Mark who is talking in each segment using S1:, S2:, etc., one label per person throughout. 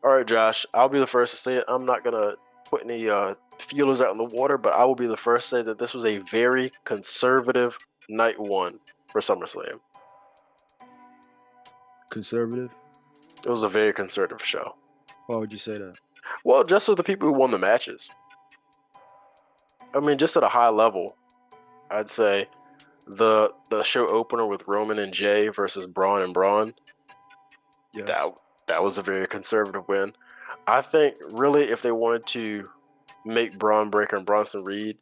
S1: All right, Josh, I'll be the first to say it. I'm not gonna put any feelers out in the water, but I will be the first to say that this was a very conservative night one for SummerSlam.
S2: Conservative?
S1: It was a very conservative show.
S2: Why would you say that?
S1: Well, just so the people who won the matches. I mean, just at a high level, I'd say the show opener with Roman and Jay versus Braun and Braun.
S2: Yes.
S1: That was a very conservative win. I think really if they wanted to make Braun Breaker and Bronson Reed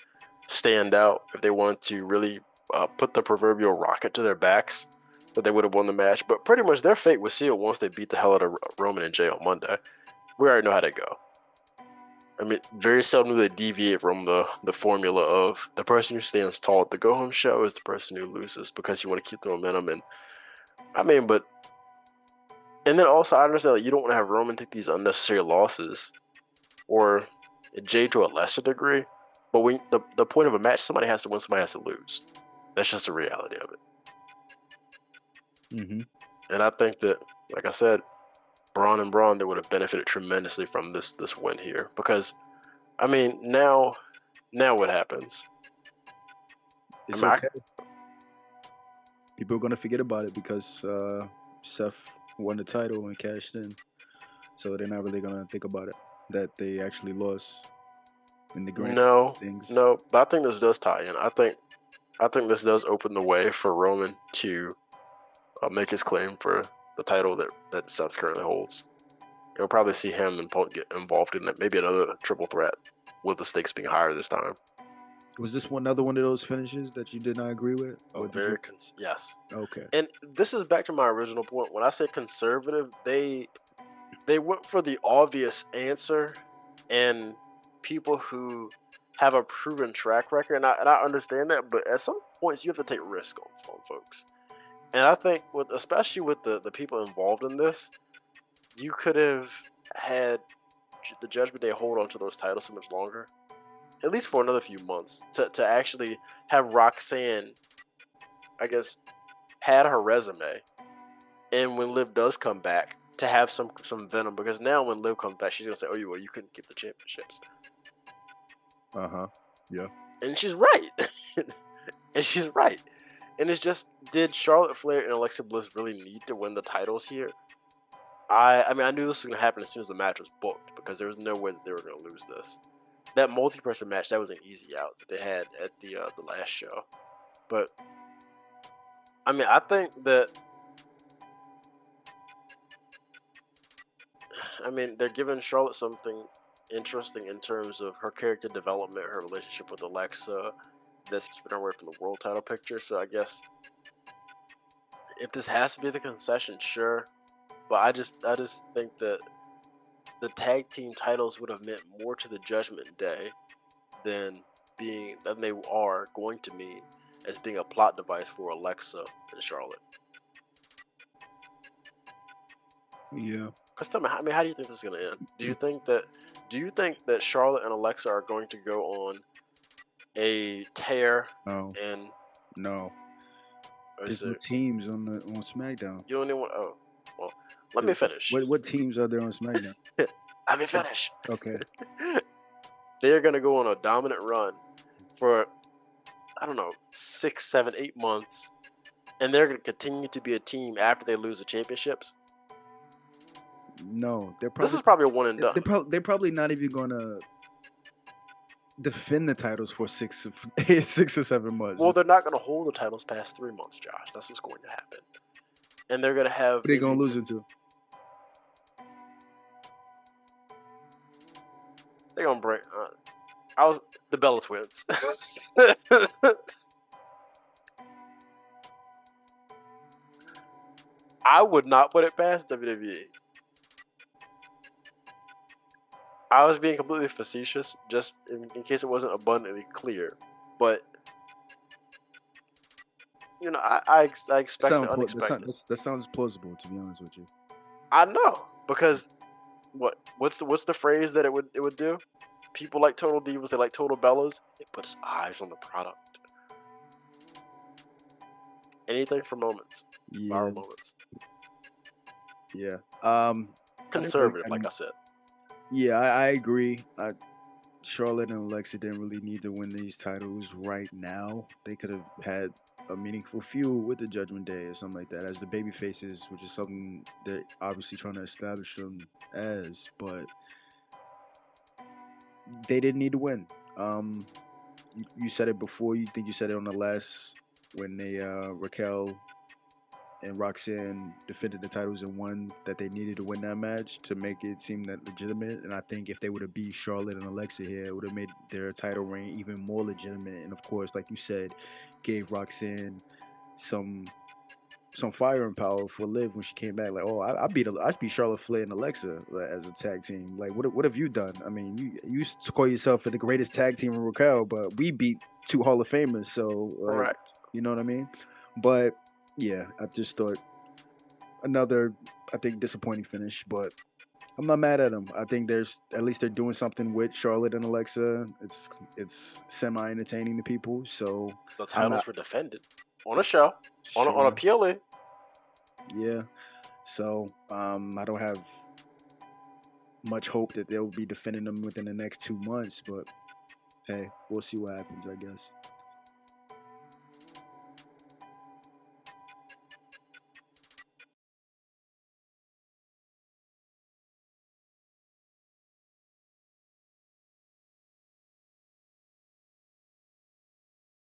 S1: stand out, if they wanted to really put the proverbial rocket to their backs, that they would have won the match. But pretty much their fate was sealed once they beat the hell out of Roman and Jay on Monday. We already know how to go. I mean, very seldom do they deviate from the formula of the person who stands tall at the go-home show is the person who loses because you want to keep the momentum. And I mean, but and then also I understand that you don't want to have Roman take these unnecessary losses, or Jay to a lesser degree. But when the point of a match, somebody has to win, somebody has to lose. That's just the reality of it.
S2: Mm-hmm.
S1: And I think that, like I said, Braun and Braun, they would have benefited tremendously from this win here because, I mean, now what happens?
S2: It's okay. People are gonna forget about it because Seth won the title and cashed in, so they're not really gonna think about it that they actually lost in the grand scheme of things.
S1: No, but I think this does tie in. I think this does open the way for Roman to make his claim for the title that Seth currently holds. You'll probably see him and Punk get involved in that, maybe another triple threat with the stakes being higher this time.
S2: Was this another one of those finishes that you did not agree with?
S1: Oh, yes.
S2: Okay.
S1: And this is back to my original point. When I say conservative, they went for the obvious answer, and people who have a proven track record, and I understand that, but at some points you have to take risk on folks. And I think especially with the people involved in this, you could have had the Judgment Day hold on to those titles so much longer, at least for another few months, to actually have Roxanne, I guess, had her resume, and when Liv does come back, to have some venom, because now when Liv comes back, she's gonna say, "Oh, you couldn't keep the championships."
S2: Yeah.
S1: And she's right. And she's right. And it's just, did Charlotte Flair and Alexa Bliss really need to win the titles here? I mean, I knew this was gonna happen as soon as the match was booked, because there was no way that they were gonna lose this. That multi-person match, that was an easy out that they had at the last show. But I mean, I think that, I mean, they're giving Charlotte something interesting in terms of her character development, her relationship with Alexa, that's keeping her away from the world title picture. So I guess if this has to be the concession, sure. But I just think that the tag team titles would have meant more to the Judgment Day than they are going to mean as being a plot device for Alexa and Charlotte.
S2: Yeah.
S1: Cause tell me, I mean, how do you think this is gonna end? Do you think that Charlotte and Alexa are going to go on a tear?
S2: No.
S1: And
S2: no. There's no teams on SmackDown.
S1: You don't even want. Oh, well, let me finish.
S2: What teams are there on SmackDown?
S1: Let me finish.
S2: Okay.
S1: They're gonna go on a dominant run for, I don't know, 6, 7, 8 months, and they're gonna continue to be a team after they lose the championships.
S2: No,
S1: this is probably a one and done.
S2: They're probably not even gonna defend the titles for 6 or 7 months.
S1: Well, they're not gonna hold the titles past 3 months, Josh. That's what's going to happen. And they're gonna have.
S2: They're gonna lose it to.
S1: They're gonna break. The Bella Twins. I would not put it past WWE. I was being completely facetious, just in case it wasn't abundantly clear. But you know, I expect the unexpected.
S2: That sounds plausible, to be honest with you.
S1: I know, because what's the phrase that it would do? People like Total Divas, they like Total Bellas. It puts eyes on the product. Anything for moments, viral moments.
S2: Yeah. I agree.
S1: conservative,
S2: I
S1: like
S2: mean,
S1: I said.
S2: yeah, I agree. Charlotte and Alexa didn't really need to win these titles right now. They could have had a meaningful feud with the Judgment Day or something like that as the baby faces, which is something they're obviously trying to establish them as, but they didn't need to win. Um, you said it before. You think you said it on the last when they Raquel and Roxanne defended the titles and won that they needed to win that match to make it seem that legitimate. And I think if they would have beat Charlotte and Alexa here, it would have made their title reign even more legitimate. And of course, like you said, gave Roxanne some fire and power for Liv when she came back. Like, oh, I beat Charlotte Flair and Alexa as a tag team. Like, what have you done? I mean, you used to call yourself the greatest tag team in Raquel, but we beat two Hall of Famers. So, like,
S1: Right.
S2: you know what I mean? But yeah, I just thought another, I think, disappointing finish, but I'm not mad at them. I think there's at least they're doing something with Charlotte and Alexa. It's semi entertaining to people, so
S1: The
S2: I'm
S1: titles
S2: not
S1: were defended on a show, on a
S2: sure.
S1: PLA.
S2: Yeah, so I don't have much hope that they'll be defending them within the next 2 months, but hey, we'll see what happens, I guess.